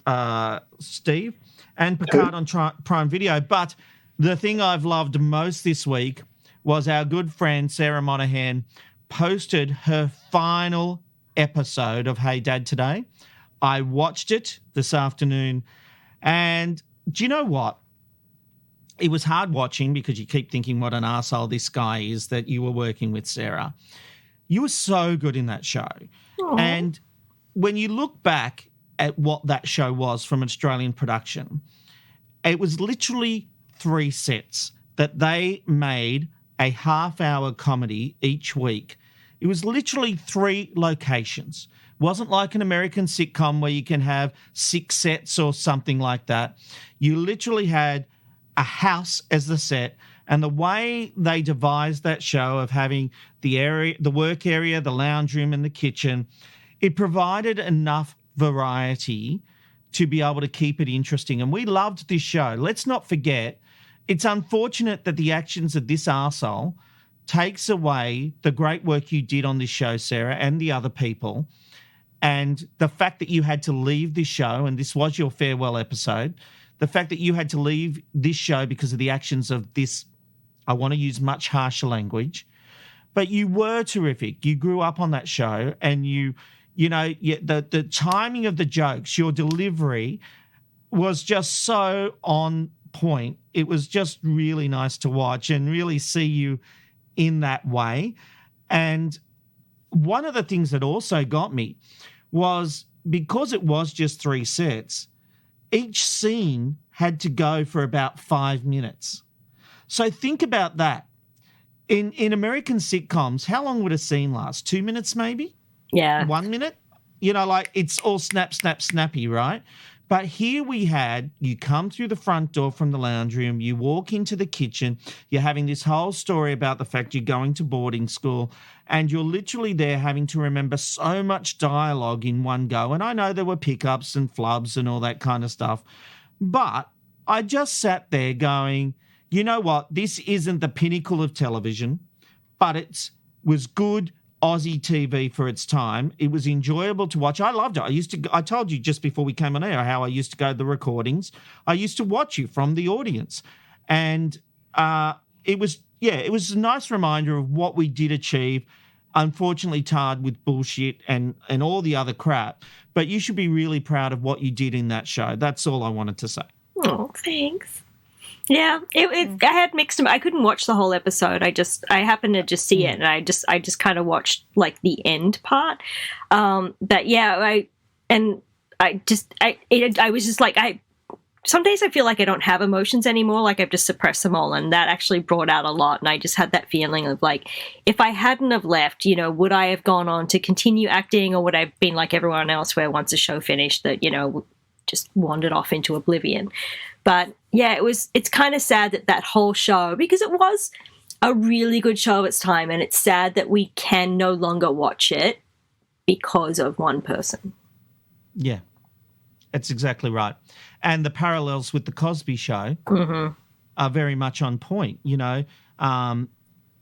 Steve. And Picard on Prime Video. But the thing I've loved most this week was our good friend Sarah Monahan posted her final episode of Hey Dad today. I watched it this afternoon, and do you know what? It was hard watching because you keep thinking what an arsehole this guy is that you were working with, Sarah. You were so good in that show. Aww. And when you look back at what that show was from an Australian production, it was literally 3 sets that they made a half-hour comedy each week. It was literally 3 locations. It wasn't like an American sitcom where you can have 6 sets or something like that. You literally had a house as the set, and the way they devised that show of having the area, the work area, the lounge room, and the kitchen, it provided enough variety to be able to keep it interesting. And we loved this show. Let's not forget, it's unfortunate that the actions of this arsehole takes away the great work you did on this show, Sarah, and the other people. And the fact that you had to leave this show, and this was your farewell episode, the fact that you had to leave this show because of the actions of this, I want to use much harsher language, but you were terrific. You grew up on that show, and the timing of the jokes, your delivery was just so on point. It was just really nice to watch and really see you in that way. And one of the things that also got me was because it was just 3 sets, each scene had to go for about 5 minutes. So think about that. In American sitcoms, how long would a scene last? 2 minutes maybe? Yeah. 1 minute? It's all snap, snap, snappy, right? But here we had, you come through the front door from the lounge room, you walk into the kitchen, you're having this whole story about the fact you're going to boarding school, and you're literally there having to remember so much dialogue in one go. And I know there were pickups and flubs and all that kind of stuff, but I just sat there going, you know what, this isn't the pinnacle of television, but it was good Aussie TV for its time. It was enjoyable to watch. I loved it. I told you just before we came on air how I used to go to the recordings. I used to watch you from the audience. And it was a nice reminder of what we did achieve, unfortunately tarred with bullshit and all the other crap. But you should be really proud of what you did in that show. That's all I wanted to say. Oh, thanks. Yeah, I had mixed. I couldn't watch the whole episode. I happened to just see it, and I just kind of watched like the end part. But yeah, I was just like, some days I feel like I don't have emotions anymore. Like I've just suppressed them all, and that actually brought out a lot. And I just had that feeling of like, if I hadn't have left, would I have gone on to continue acting, or would I have been like everyone else, where once the show finished, that just wandered off into oblivion? But yeah, it's kind of sad that whole show, because it was a really good show of its time, and it's sad that we can no longer watch it because of one person. Yeah, that's exactly right. And the parallels with the Cosby Show are very much on point.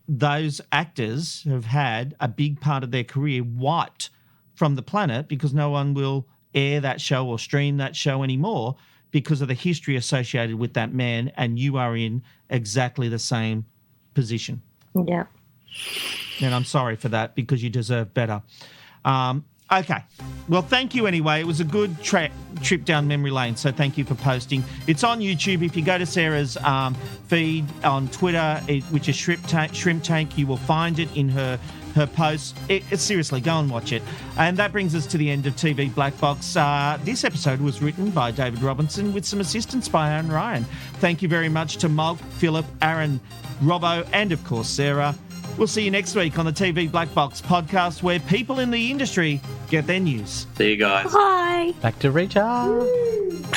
Those actors have had a big part of their career wiped from the planet because no one will air that show or stream that show anymore because of the history associated with that man, and you are in exactly the same position. Yeah. And I'm sorry for that, because you deserve better. Okay. Well, thank you anyway. It was a good trip down memory lane, so thank you for posting. It's on YouTube. If you go to Sarah's feed on Twitter, which is Shrimp Tank, you will find it in her posts. Seriously, go and watch it. And that brings us to the end of TV Black Box. This episode was written by David Robinson with some assistance by Aaron Ryan. Thank you very much to Malk, Philip, Aaron, Robbo, and of course Sarah. We'll see you next week on the TV Black Box podcast, where people in the industry get their news. See you guys. Bye. Back to Rita.